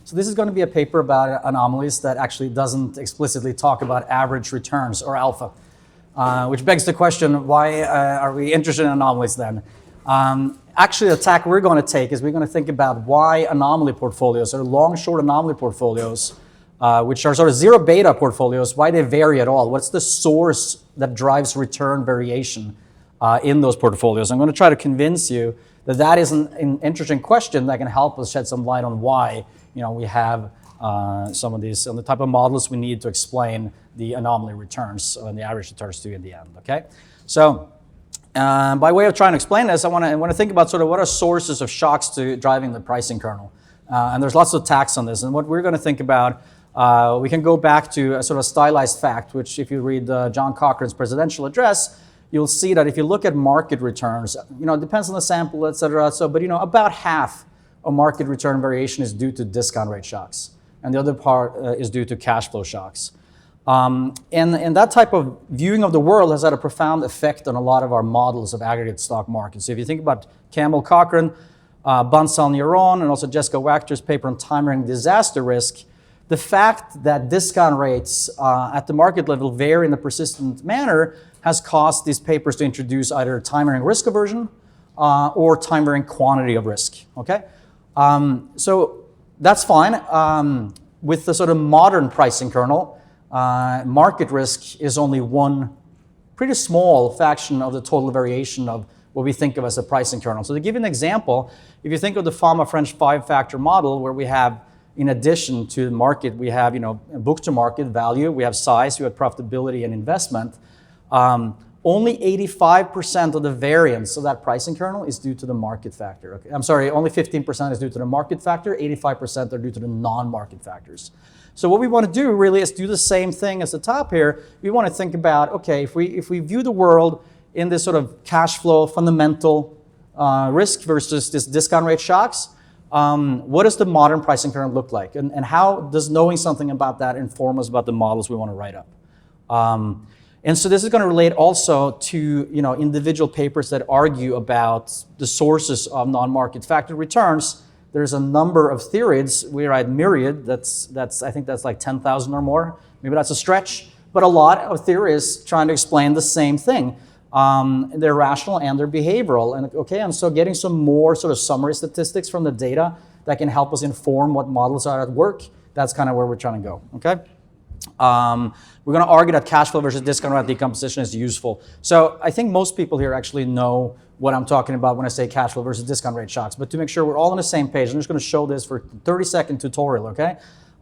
So this is going to be a paper about anomalies that actually doesn't explicitly talk about average returns or alpha, which begs the question, why are we interested in anomalies then? Actually, the tack we're going to take is we're going to think about why anomaly portfolios, or long-short anomaly portfolios, which are sort of zero beta portfolios, why they vary at all. What's the source that drives return variation in those portfolios? I'm going to try to convince you that that is an interesting question that can help us shed some light on why we have some of these, and the type of models we need to explain the anomaly returns and the average returns to in the end. Okay, so by way of trying to explain this, I want to think about sort of what are sources of shocks to driving the pricing kernel, and there's lots of tacks on this. And what we're going to think about, we can go back to a sort of stylized fact, which if you read John Cochrane's presidential address, you'll see that if you look at market returns, it depends on the sample, et cetera. So, but about half of market return variation is due to discount rate shocks, and the other part is due to cash flow shocks. And that type of viewing of the world has had a profound effect on a lot of our models of aggregate stock markets. So if you think about Campbell Cochrane, Bansal Neuron, and also Jessica Wachter's paper on time-varying disaster risk, the fact that discount rates at the market level vary in a persistent manner has caused these papers to introduce either time-varying risk aversion or time-varying quantity of risk. Okay, so that's fine. With the sort of modern pricing kernel, market risk is only one pretty small fraction of the total variation of what we think of as a pricing kernel. So to give you an example, if you think of the Fama-French 5-factor model, where we have, in addition to the market, we have book to market value, we have size, we have profitability and investment. Only 85% of the variance of that pricing kernel is due to the market factor. Okay? I'm sorry, only 15% is due to the market factor, 85% are due to the non-market factors. So what we want to do really is do the same thing as the top here. We want to think about, okay, if we view the world in this sort of cash flow fundamental risk versus this discount rate shocks, what does the modern pricing kernel look like? And how does knowing something about that inform us about the models we want to write up? And so this is going to relate also to individual papers that argue about the sources of non-market factor returns. There's a number of theories. We write myriad. I think that's like 10,000 or more. Maybe that's a stretch, but a lot of theories trying to explain the same thing. They're rational and they're behavioral. And so getting some more sort of summary statistics from the data that can help us inform what models are at work. That's kind of where we're trying to go. Okay. We're going to argue that cash flow versus discount rate decomposition is useful. So I think most people here actually know what I'm talking about when I say cash flow versus discount rate shocks. But to make sure we're all on the same page, I'm just going to show this for a 30-second tutorial, okay?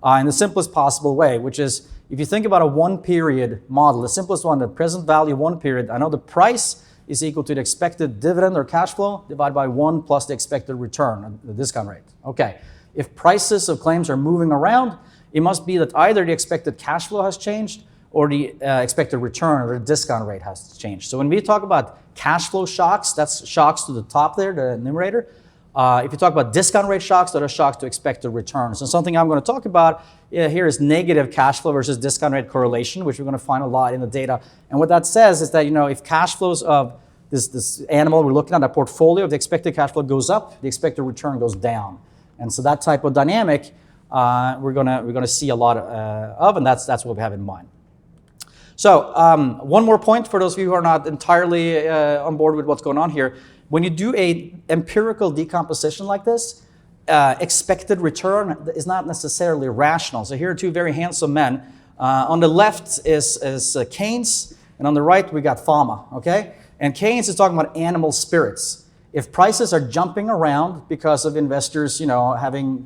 In the simplest possible way, which is if you think about a one-period model, the simplest one, the present value one period, I know the price is equal to the expected dividend or cash flow divided by 1 plus the expected return, the discount rate. Okay, if prices of claims are moving around, it must be that either the expected cash flow has changed or the expected return or the discount rate has changed. So when we talk about cash flow shocks, that's shocks to the top there, the numerator. If you talk about discount rate shocks, that are shocks to expected returns. And something I'm going to talk about here is negative cash flow versus discount rate correlation, which we're going to find a lot in the data. And what that says is that if cash flows of this animal we're looking at, a portfolio, if the expected cash flow goes up, the expected return goes down. And so that type of dynamic we're gonna see a lot of, and that's what we have in mind. So one more point for those of you who are not entirely on board with what's going on here. When you do a empirical decomposition like this, expected return is not necessarily rational. So here are two very handsome men. On the left is Keynes, and on the right we got Fama. Okay, and Keynes is talking about animal spirits. If prices are jumping around because of investors, having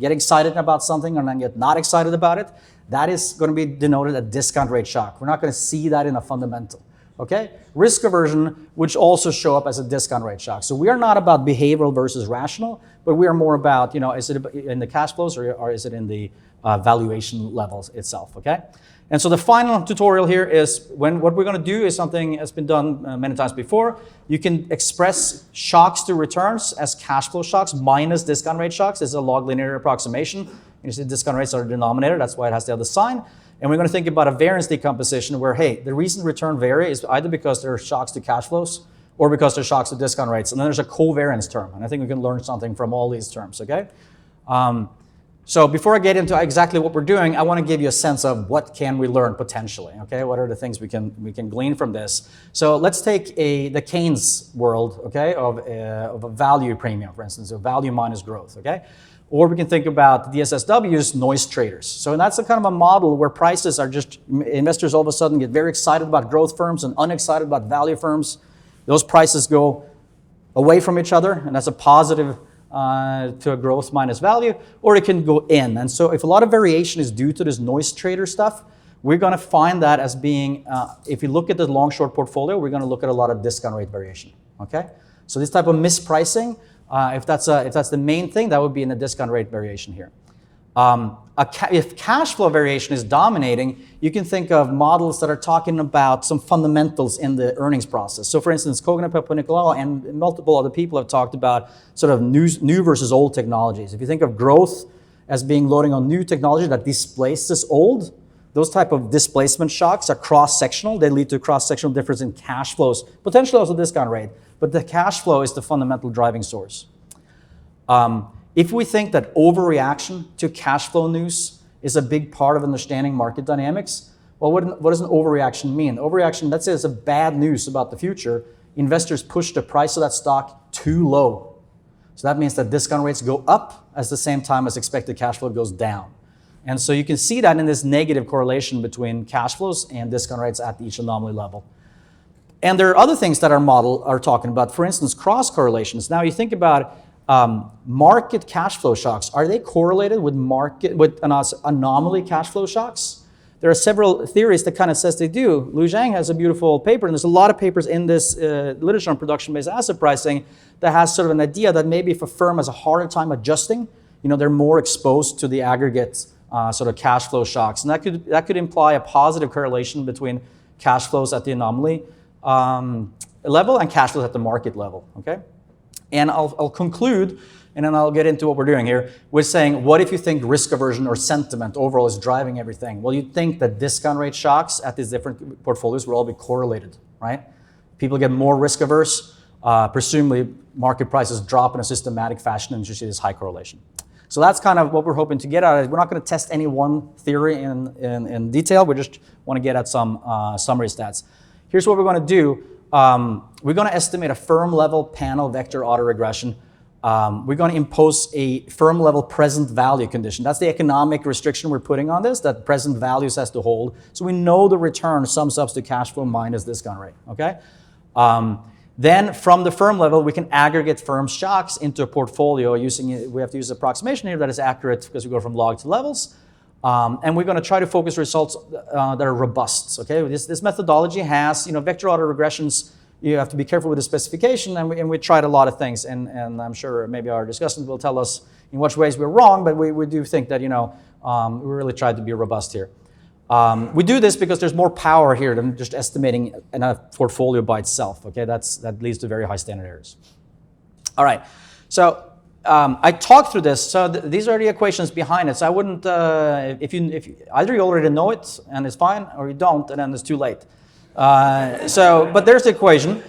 get excited about something and then get not excited about it, that is going to be denoted a discount rate shock. We're not going to see that in a fundamental. Okay, risk aversion, which also show up as a discount rate shock. So we are not about behavioral versus rational, but we are more about, is it in the cash flows or is it in the valuation levels itself? Okay. And so the final tutorial here is what we're going to do is something that's been done many times before. You can express shocks to returns as cash flow shocks minus discount rate shocks. This is a log linear approximation. You see discount rates are the denominator. That's why it has the other sign. And we're going to think about a variance decomposition where, hey, the reason return vary is either because there are shocks to cash flows or because there are shocks to discount rates. And then there's a covariance term. And I think we can learn something from all these terms, okay? So before I get into exactly what we're doing, I want to give you a sense of what can we learn potentially, okay? What are the things we can glean from this? So let's take the Keynes world, okay, of a value premium, for instance, so value minus growth, okay? Or we can think about DSSW's noise traders. So that's a kind of a model where prices are just, investors all of a sudden get very excited about growth firms and unexcited about value firms. Those prices go away from each other, and that's a positive to a growth minus value, or it can go in. And so if a lot of variation is due to this noise trader stuff, we're going to find that as being, if you look at the long short portfolio, we're going to look at a lot of discount rate variation, okay? So this type of mispricing, if that's the main thing, that would be in the discount rate variation here. If cash flow variation is dominating, you can think of models that are talking about some fundamentals in the earnings process. So for instance, Kogan and Papanikolaou and multiple other people have talked about sort of new versus old technologies. If you think of growth as being loading on new technology that displaces old, those type of displacement shocks are cross-sectional. They lead to cross-sectional difference in cash flows, potentially also discount rate, but the cash flow is the fundamental driving source. If we think that overreaction to cash flow news is a big part of understanding market dynamics, well, what does an overreaction mean? Overreaction, let's say it's a bad news about the future. Investors push the price of that stock too low. So that means that discount rates go up at the same time as expected cash flow goes down. And so you can see that in this negative correlation between cash flows and discount rates at each anomaly level. And there are other things that our model are talking about. For instance, cross correlations. Now you think about market cash flow shocks. Are they correlated with anomaly cash flow shocks? There are several theories that kind of says they do. Lu Zhang has a beautiful paper, and there's a lot of papers in this literature on production-based asset pricing that has sort of an idea that maybe if a firm has a harder time adjusting, they're more exposed to the aggregate sort of cash flow shocks. And that could imply a positive correlation between cash flows at the anomaly level and cash flows at the market level, okay? And I'll conclude, and then I'll get into what we're doing here, with saying, what if you think risk aversion or sentiment overall is driving everything? Well, you'd think that discount rate shocks at these different portfolios will all be correlated, right? People get more risk averse, presumably market prices drop in a systematic fashion, and you see this high correlation. So that's kind of what we're hoping to get at. We're not going to test any one theory in detail. We just want to get at some summary stats. Here's what we're going to do. We're going to estimate a firm level panel vector autoregression. We're going to impose a firm level present value condition. That's the economic restriction we're putting on this, that present values has to hold. So we know the return sums up to cash flow minus discount rate, okay? Then from the firm level, we can aggregate firm shocks into a portfolio we have to use an approximation here that is accurate because we go from log to levels. And we're going to try to focus results that are robust. Okay, this methodology has vector autoregressions. You have to be careful with the specification, and we tried a lot of things. And I'm sure maybe our discussants will tell us in which ways we're wrong, but we do think that we really tried to be robust here. We do this because there's more power here than just estimating in a portfolio by itself. Okay, that leads to very high standard errors. All right, so. I talked through this, so these are the equations behind it. So I wouldn't, if either you already know it and it's fine, or you don't, and then it's too late. But there's the equation.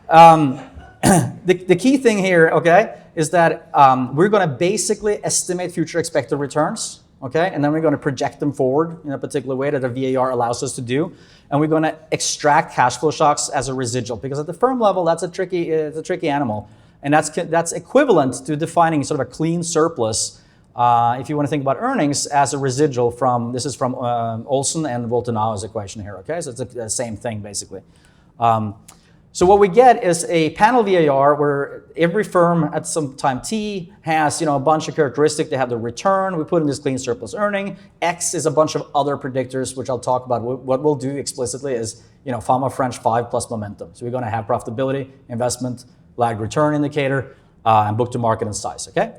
The key thing here, okay, is that we're going to basically estimate future expected returns, okay, and then we're going to project them forward in a particular way that a VAR allows us to do, and we're going to extract cash flow shocks as a residual, because at the firm level, that's a tricky animal. And that's equivalent to defining sort of a clean surplus, if you want to think about earnings, as a residual from, this is from Olson and Voltenau's equation here, okay? So it's the same thing, basically. So what we get is a panel VAR where every firm at some time t has a bunch of characteristics. They have the return. We put in this clean surplus earning. X is a bunch of other predictors, which I'll talk about. What we'll do explicitly is Fama French 5 plus momentum. So we're going to have profitability, investment, lagged return indicator, and book to market and size, okay?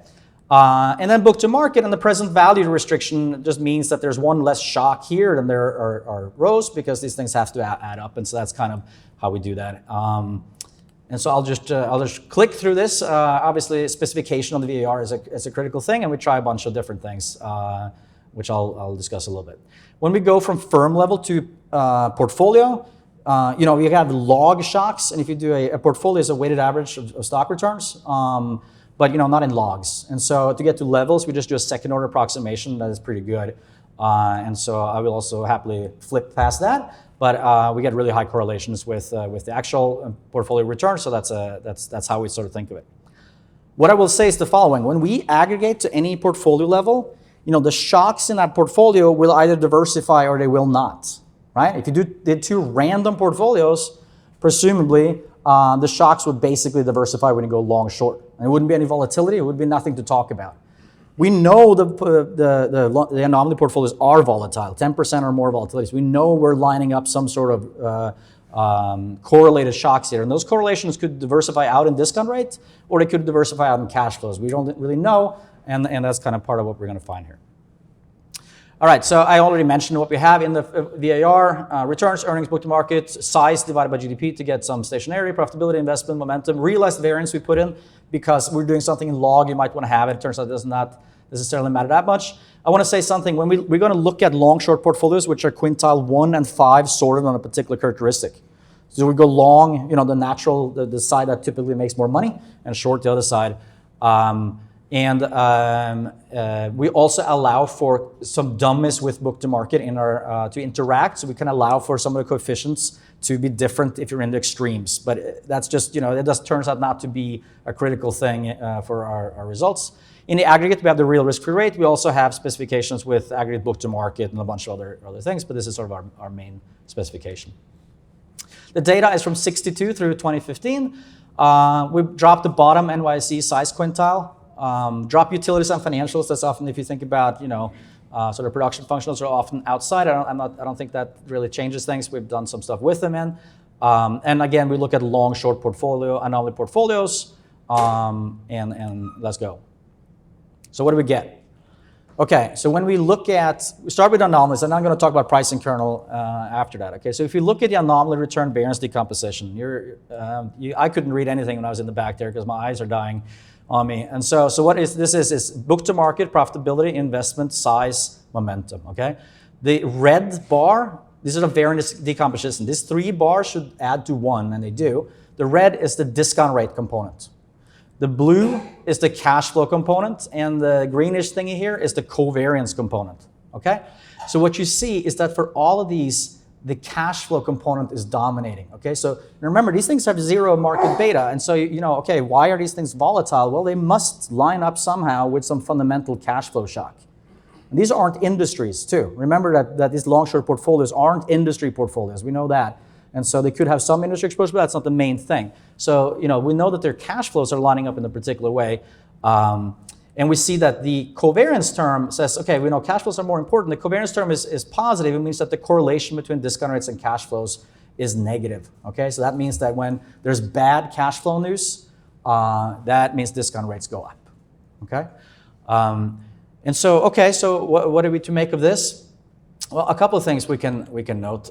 And then book to market and the present value restriction just means that there's one less shock here than there are rows, because these things have to add up, and so that's kind of how we do that. And so I'll just click through this. Obviously, specification on the VAR is a critical thing, and we try a bunch of different things, which I'll discuss a little bit. When we go from firm level to portfolio, you have log shocks, and if you do a portfolio is a weighted average of stock returns. but not in logs. And so to get to levels, we just do a second order approximation that is pretty good. And so I will also happily flip past that, but we get really high correlations with the actual portfolio return. So that's how we sort of think of it. What I will say is the following: when we aggregate to any portfolio level, the shocks in that portfolio will either diversify or they will not, right? If you did two random portfolios, presumably the shocks would basically diversify when you go long short. And there wouldn't be any volatility, it would be nothing to talk about. We know the anomaly portfolios are volatile, 10% or more volatilities. We know we're lining up some sort of correlated shocks here. And those correlations could diversify out in discount rate, or they could diversify out in cash flows. We don't really know, and that's kind of part of what we're going to find here. All right, so I already mentioned what we have in the VAR, returns, earnings, book to market, size divided by GDP to get some stationary, profitability, investment, momentum, realized variance we put in because we're doing something in log, you might want to have it. It turns out it does not necessarily matter that much. I want to say something. When we're going to look at long-short portfolios, which are quintile 1 and 5 sorted on a particular characteristic. So we go long, the natural, the side that typically makes more money, and short the other side. We also allow for some dummies with book to market in our to interact. So we can allow for some of the coefficients to be different if you're in the extremes. But that's just, it just turns out not to be a critical thing for our results. In the aggregate, we have the real risk-free rate. We also have specifications with aggregate book to market and a bunch of other things, but this is sort of our main specification. The data is from 62 through 2015. We dropped the bottom NYSE size quintile. Drop utilities and financials. That's often, if you think about, sort of production functionals are often outside. I don't think that really changes things. We've done some stuff with them in. And again, we look at long, short portfolio, anomaly portfolios, and let's go. So what do we get? Okay, so when we start with anomalies, and I'm going to talk about pricing kernel after that. Okay, so if you look at the anomaly return variance decomposition, I couldn't read anything when I was in the back there because my eyes are dying on me. And so what this is book to market, profitability, investment, size, momentum. Okay, the red bar, these are the variance decomposition. These 3 bars should add to 1, and they do. The red is the discount rate component. The blue is the cash flow component, and the greenish thingy here is the covariance component, okay? So what you see is that for all of these, the cash flow component is dominating, okay? So remember, these things have 0 market beta, and so, okay, why are these things volatile? Well, they must line up somehow with some fundamental cash flow shock. And these aren't industries, too. Remember that these long-short portfolios aren't industry portfolios, we know that. And so they could have some industry exposure, but that's not the main thing. So, we know that their cash flows are lining up in a particular way. And we see that the covariance term says, okay, we know cash flows are more important. The covariance term is positive. It means that the correlation between discount rates and cash flows is negative. Okay, so that means that when there's bad cash flow news, that means discount rates go up. Okay? And so, okay, so what are we to make of this? Well, a couple of things we can note.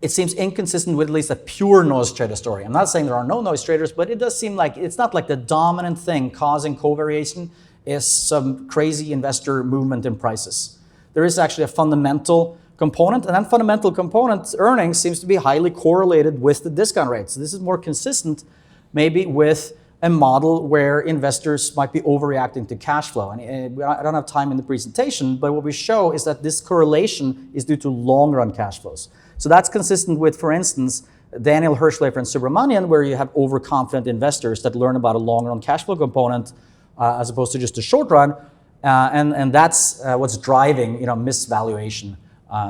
It seems inconsistent with at least a pure noise trader story. I'm not saying there are no noise traders, but it does seem like it's not like the dominant thing causing covariation is some crazy investor movement in prices. There is actually a fundamental component, and that fundamental component, earnings, seems to be highly correlated with the discount rate. So this is more consistent maybe with a model where investors might be overreacting to cash flow. And I don't have time in the presentation, but what we show is that this correlation is due to long-run cash flows. So that's consistent with, for instance, Daniel Hirschlafer and Subramanian, where you have overconfident investors that learn about a long-run cash flow component as opposed to just a short run, and that's what's driving misvaluation.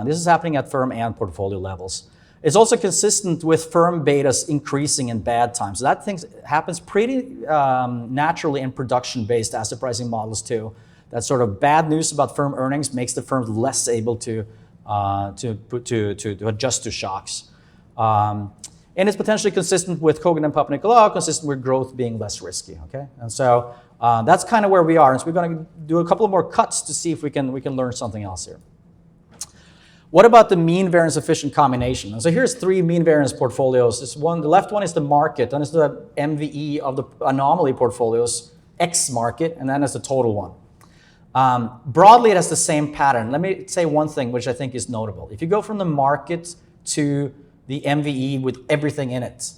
This is happening at firm and portfolio levels. It's also consistent with firm betas increasing in bad times. So that thing happens pretty naturally in production-based asset pricing models too. That sort of bad news about firm earnings makes the firms less able to adjust to shocks. And it's potentially consistent with Kogan and Papanikolaou, consistent with growth being less risky, okay? And so that's kind of where we are. And so we're going to do a couple of more cuts to see if we can learn something else here. What about the mean variance efficient combination? And so here's 3 mean variance portfolios. The left one is the market, and it's the MVE of the anomaly portfolios, X market, and then it's the total one. Broadly, it has the same pattern. Let me say one thing which I think is notable. If you go from the market to the MVE with everything in it,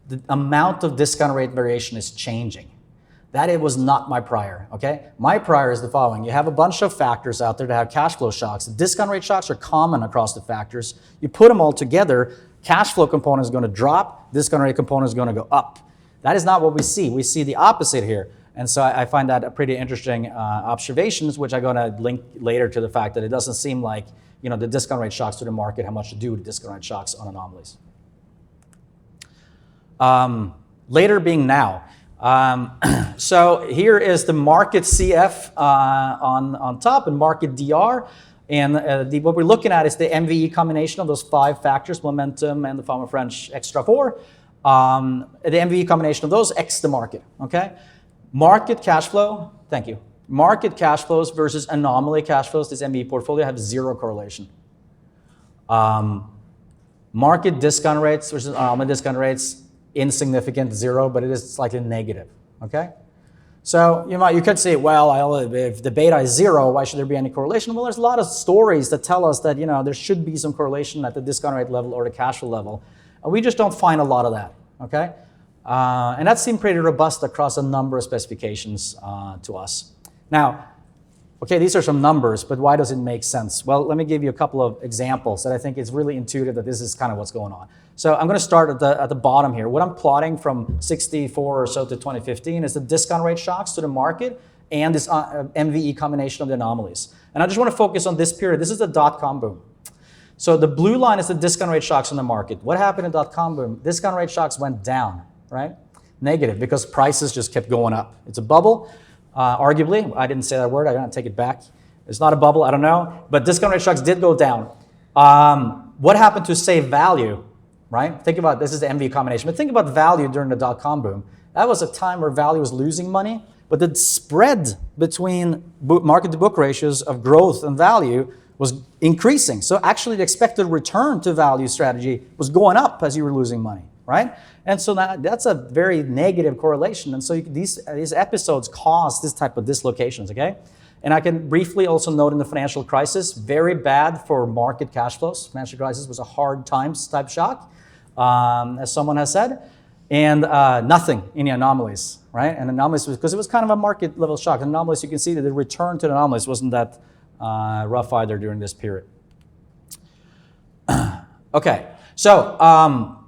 the amount of discount rate variation is changing. That it was not my prior, okay? My prior is the following. You have a bunch of factors out there that have cash flow shocks. The discount rate shocks are common across the factors. You put them all together, cash flow component is going to drop, discount rate component is going to go up. That is not what we see. We see the opposite here. And so I find that a pretty interesting observations, which I'm going to link later to the fact that it doesn't seem like the discount rate shocks to the market have much to do with discount rate shocks on anomalies. Later being now. So here is the market CF on top and market DR. And what we're looking at is the MVE combination of those 5 factors, momentum and the Farmer French extra 4. The MVE combination of those X the market, okay? Market cash flow, thank you. Market cash flows versus anomaly cash flows, this MVE portfolio have 0 correlation. Market discount rates versus anomaly discount rates, insignificant, 0, but it is slightly negative, okay? So you could say, well, if the beta is 0, why should there be any correlation? Well, there's a lot of stories that tell us that there should be some correlation at the discount rate level or the cash flow level. And we just don't find a lot of that, okay? And that seemed pretty robust across a number of specifications to us. Now, okay, these are some numbers, but why does it make sense? Well, let me give you a couple of examples that I think it's really intuitive that this is kind of what's going on. So I'm going to start at the bottom here. What I'm plotting from 64 or so to 2015 is the discount rate shocks to the market and this MVE combination of the anomalies. And I just want to focus on this period. This is the dot-com boom. So the blue line is the discount rate shocks on the market. What happened in dot-com boom? Discount rate shocks went down, right? Negative, because prices just kept going up. It's a bubble. Arguably, I didn't say that word, I'm going to take it back. It's not a bubble, I don't know, but discount rate shocks did go down. What happened to save value, right? Think about, this is the MV combination, but think about value during the dot-com boom. That was a time where value was losing money, but the spread between market to book ratios of growth and value was increasing. So actually the expected return to value strategy was going up as you were losing money, right? And so that's a very negative correlation. And so these episodes cause this type of dislocations, okay? And I can briefly also note in the financial crisis, very bad for market cash flows. Financial crisis was a hard times type shock, as someone has said, and nothing in the anomalies, right? And anomalies, because it was kind of a market level shock. Anomalies, you can see that the return to the anomalies wasn't that rough either during this period. Okay, so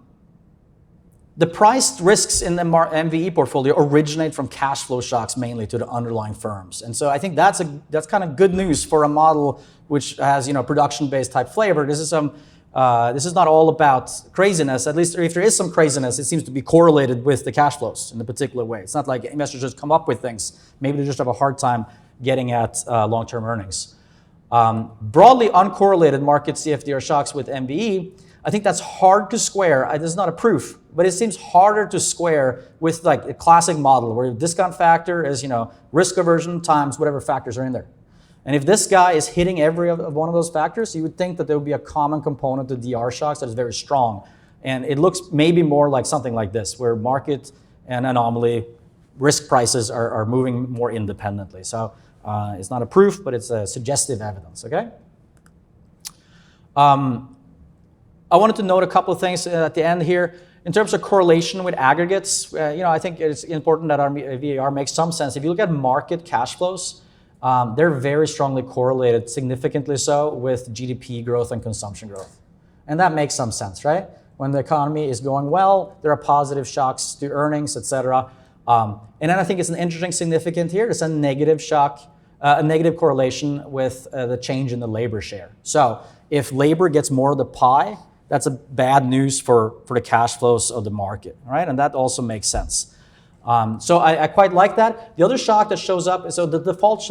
the priced risks in the MVE portfolio originate from cash flow shocks mainly to the underlying firms. And so I think that's kind of good news for a model which has production-based type flavor. This is not all about craziness. At least if there is some craziness, it seems to be correlated with the cash flows in a particular way. It's not like investors just come up with things. Maybe they just have a hard time getting at long-term earnings. Broadly uncorrelated market CFDR shocks with MVE, I think that's hard to square. This is not a proof, but it seems harder to square with like a classic model where the discount factor is, risk aversion times whatever factors are in there. And if this guy is hitting every one of those factors, you would think that there would be a common component to DR shocks that is very strong. And it looks maybe more like something like this, where market and anomaly risk prices are moving more independently. So it's not a proof, but it's a suggestive evidence, okay? I wanted to note a couple of things at the end here. In terms of correlation with aggregates, I think it's important that our VAR makes some sense. If you look at market cash flows, they're very strongly correlated, significantly so, with GDP growth and consumption growth. And that makes some sense, right? When the economy is going well, there are positive shocks to earnings, etc. And then I think it's an interesting significant here. There's a negative shock, a negative correlation with the change in the labor share. So if labor gets more of the pie, that's a bad news for the cash flows of the market, right? And that also makes sense. So I quite like that. The other shock that shows up, so the default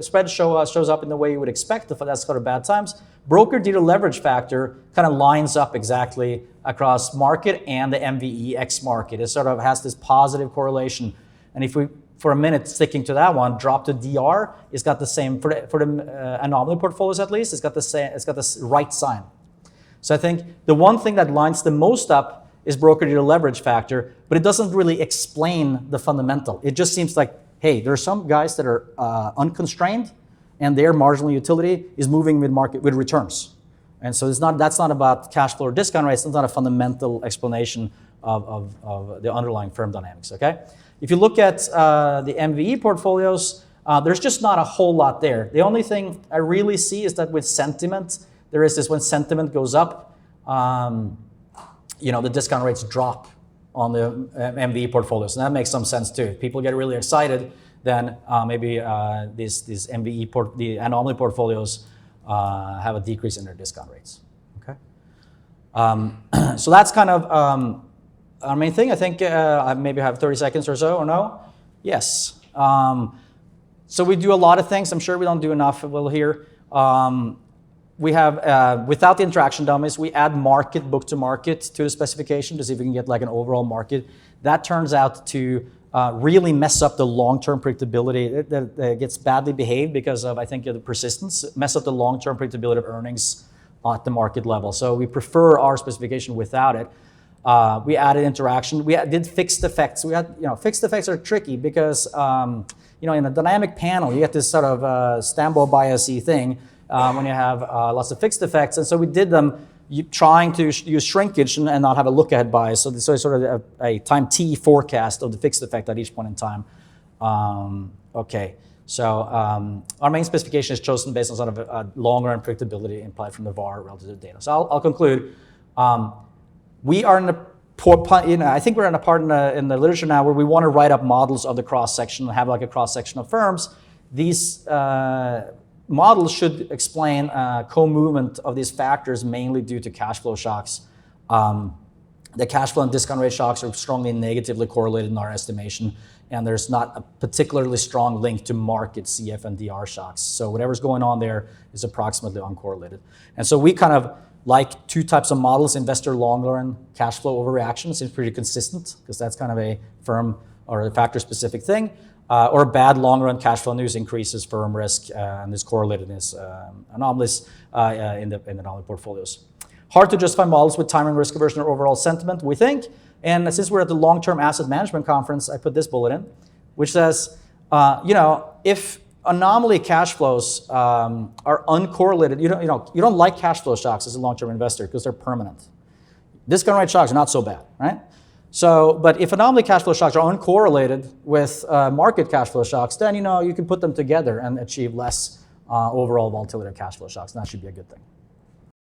spread shows up in the way you would expect. That's called bad times. Broker-dealer leverage factor kind of lines up exactly across market and the MVE X market. It sort of has this positive correlation. And if we, for a minute, sticking to that one, drop to DR, it's got the same, for the anomaly portfolios at least, it's got the right sign. So I think the one thing that lines the most up is broker-dealer leverage factor, but it doesn't really explain the fundamental. It just seems like, hey, there are some guys that are unconstrained, and their marginal utility is moving with market with returns. And so that's not about cash flow or discount rates. It's not a fundamental explanation of the underlying firm dynamics, okay? If you look at the MVE portfolios, there's just not a whole lot there. The only thing I really see is that with sentiment, there is this when sentiment goes up, the discount rates drop on the MVE portfolios, and that makes some sense too. If people get really excited, then maybe these MVE, the anomaly portfolios have a decrease in their discount rates, okay? So that's kind of our main thing. I think I maybe have 30 seconds or so, or no? Yes. So we do a lot of things. I'm sure we don't do enough. We'll hear. We have, without the interaction dummies, we add market, book to market to the specification to see if we can get like an overall market. That turns out to really mess up the long-term predictability. That gets badly behaved because of, I think, the persistence, mess up the long-term predictability of earnings at the market level. So we prefer our specification without it. We added interaction. We did fixed effects. We had, fixed effects are tricky because, in a dynamic panel, you get this sort of Stambo bias-y thing when you have lots of fixed effects. And so we did them trying to use shrinkage and not have a look-ahead bias. So it's sort of a time t forecast of the fixed effect at each point in time. Okay, so our main specification is chosen based on sort of a long-run predictability implied from the VAR relative to data. So I'll conclude. We are in a I think we're in a part in the literature now where we want to write up models of the cross-section and have like a cross-section of firms. These models should explain co-movement of these factors mainly due to cash flow shocks. The cash flow and discount rate shocks are strongly negatively correlated in our estimation, and there's not a particularly strong link to market CF and DR shocks. So whatever's going on there is approximately uncorrelated. And so we kind of like two types of models: investor long-run cash flow overreaction seems pretty consistent because that's kind of a firm or a factor-specific thing. Or bad long-run cash flow news increases firm risk, and this correlatedness anomalies in the anomaly portfolios. Hard to justify models with time and risk aversion or overall sentiment, we think. And since we're at the long-term asset management conference, I put this bullet in, which says, if anomaly cash flows are uncorrelated, you don't like cash flow shocks as a long-term investor because they're permanent. Discount rate shocks are not so bad, right? So, but if anomaly cash flow shocks are uncorrelated with market cash flow shocks, then you can put them together and achieve less overall volatility of cash flow shocks, and that should be a good thing.